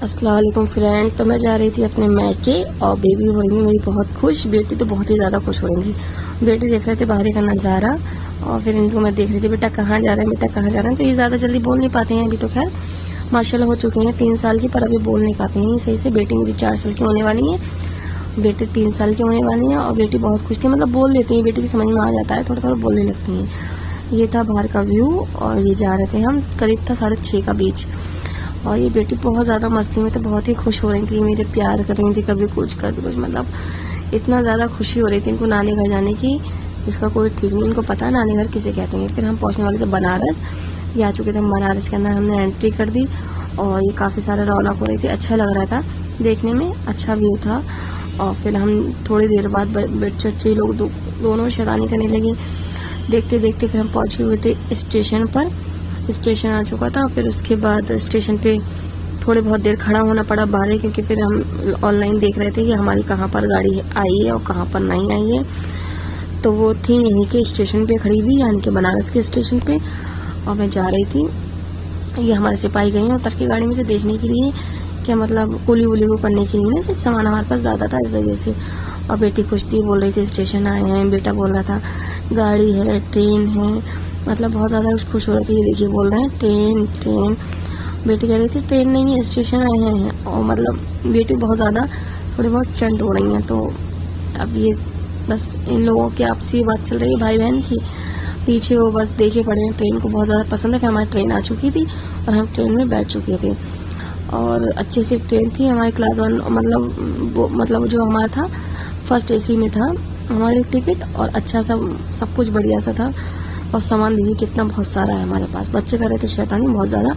अस्सलाम वालेकुम फ्रेंड। तो मैं जा रही थी अपने मैके और बेबी हो रही थी मेरी बहुत खुश, बेटी तो बहुत ही ज़्यादा खुश हो रही थी। बेटी देख रहे थे बाहर का नज़ारा और फिर इनको मैं देख रही थी, बेटा कहाँ जा रहे हैं, बेटा कहाँ जा रहे हैं। तो ये ज़्यादा जल्दी बोल नहीं पाते हैं, अभी तो खैर माशाल्लाह हो चुके हैं 3 साल की, पर अभी बोल नहीं पाते हैं सही से। बेटी मेरी 4 साल की होने वाली है, बेटी 3 साल की होने वाली है और बेटी बहुत खुश थी, मतलब बोल लेती है, बेटी की समझ में आ जाता है, थोड़ा थोड़ा बोलने लगती हैं। ये था बाहर का व्यू और ये जा रहे थे हम, करीब था 6:30 का बीच। और ये बेटी बहुत ज़्यादा मस्ती में तो बहुत ही खुश हो रही थी, मेरे प्यार कर रही थी, कभी कुछ मतलब इतना ज़्यादा खुशी हो रही थी इनको नानी घर जाने की, जिसका कोई ठीक नहीं। इनको पता है नानी घर किसे कहते हैं। फिर हम पहुंचने वाले थे बनारस, ये आ चुके थे हम बनारस के अंदर, हमने एंट्री कर दी और ये काफ़ी सारा रौनक हो रही थी, अच्छा लग रहा था देखने में, अच्छा व्यू था। और फिर हम थोड़ी देर बाद बच्चे लोग दोनों शैतानी करने लगे, देखते देखते फिर हम पहुँचे हुए थे स्टेशन पर। स्टेशन आ चुका था, फिर उसके बाद स्टेशन पे थोड़ी बहुत देर खड़ा होना पड़ा बाहर, क्योंकि फिर हम ऑनलाइन देख रहे थे कि हमारी कहाँ पर गाड़ी आई है और कहाँ पर नहीं आई है। तो वो थी यहीं के स्टेशन पे खड़ी हुई, यानी कि बनारस के स्टेशन पे, और मैं जा रही थी। ये हमारे सिपाही गए हैं उतर के गाड़ी में से देखने के लिए, क्या मतलब कुली वुली को करने के लिए ना, जिस सामान हमारे पास ज़्यादा था इस वजह से। और बेटी खुश थी, बोल रही थी स्टेशन आए हैं, बेटा बोल रहा था गाड़ी है, ट्रेन है, मतलब बहुत ज़्यादा खुश हो रही थी। ये देखिए बोल रहे हैं ट्रेन ट्रेन, बेटी कह रही थी ट्रेन नहीं है स्टेशन आए हैं। और मतलब बेटी बहुत ज़्यादा थोड़ी बहुत चंट हो रही हैं। तो अब ये बस इन लोगों की आपसी बात चल रही है भाई बहन की, पीछे वो बस देखे पड़े हैं, ट्रेन को बहुत ज़्यादा पसंद है। फिर हमारी ट्रेन आ चुकी थी और हम ट्रेन में बैठ चुके थे और अच्छे से ट्रेन थी हमारी क्लास 1, मतलब जो हमारा था फर्स्ट AC में था हमारी टिकट, और अच्छा सब कुछ बढ़िया सा था। और सामान देखिए कितना बहुत सारा है हमारे पास। बच्चे कर रहे थे शैतानी बहुत ज़्यादा,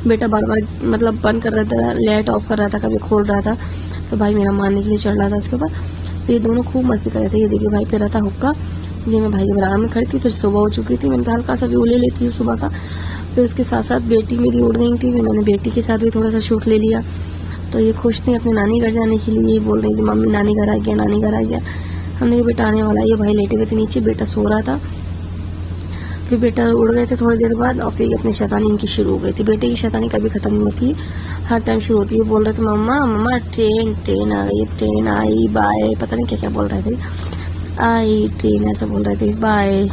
बेटा बार बार मतलब बंद कर रहा था, लाइट ऑफ कर रहा था, कभी खोल रहा था, तो भाई मेरा मारने के लिए चढ़ रहा था उसके ऊपर। फिर ये दोनों खूब मस्ती कर रहे थे। ये देखिए भाई पे रहा था हुक्का, ये मैं भाई के बराबर में खड़ी थी। फिर सुबह हो चुकी थी, मैंने हल्का सा व्यू ले लेती हूँ सुबह का। फिर उसके साथ साथ बेटी मेरी उड़ गई थी, फिर मैंने बेटी के साथ भी थोड़ा सा शूट ले लिया। तो ये खुश थी अपने नानी घर जाने के लिए, बोल रही थी मम्मी नानी घर आ गया, नानी घर आ गया। हमने बेटा आने वाला, ये भाई लेटे हुए थे नीचे, बेटा सो रहा था। फिर बेटा उड़ गए थे थोड़ी देर बाद और फिर अपनी शैतानी इनकी शुरू हो गई थी। बेटे की शैतानी कभी ख़त्म नहीं होती, हर टाइम शुरू होती है। बोल रहे थे मम्मा मम्मा ट्रेन ट्रेन आ गई, ट्रेन आई, बाय, पता नहीं क्या क्या बोल रहे थे, आई ट्रेन ऐसा बोल रहे थे, बाय।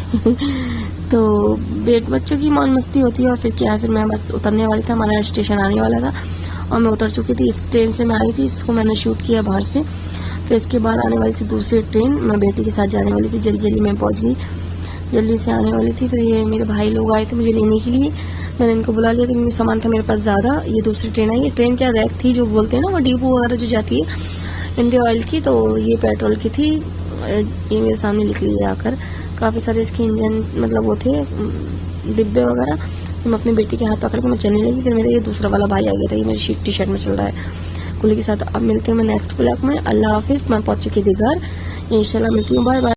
तो बच्चों की मौज मस्ती होती है। और फिर क्या है, फिर मैं बस उतरने वाली था, हमारा स्टेशन आने वाला था और मैं उतर चुकी थी। इस ट्रेन से मैं आई थी, इसको मैंने शूट किया बाहर से। फिर इसके बाद आने वाली थी दूसरी ट्रेन, मैं बेटी के साथ जाने वाली थी, जल्दी जल्दी मैं पहुंच गई, जल्दी से आने वाली थी। फिर ये मेरे भाई लोग आए थे मुझे लेने के लिए, मैंने इनको बुला लिया, तो सामान था मेरे पास ज़्यादा। ये दूसरी ट्रेन आई, ये ट्रेन क्या रैक थी जो बोलते हैं ना, वो डिपो वगैरह जो जाती है इंडिया ऑयल की, तो ये पेट्रोल की थी। ये मेरे सामने लिख लिया आकर, काफ़ी सारे इसके इंजन मतलब वो थे डिब्बे वगैरह। मैं अपनी बेटी के हाथ पकड़ के मैं चलने लगी। फिर मेरा ये दूसरा वाला भाई आ गया था, ये मेरी टी-शर्ट में चल रहा है कुली के साथ। अब मिलते हैं मैं नेक्स्ट ब्लॉग में, अल्लाह हाफिज़। मैं पहुँच चुकी थी घर, इंशाल्लाह मिलती हूँ, बाय बाय।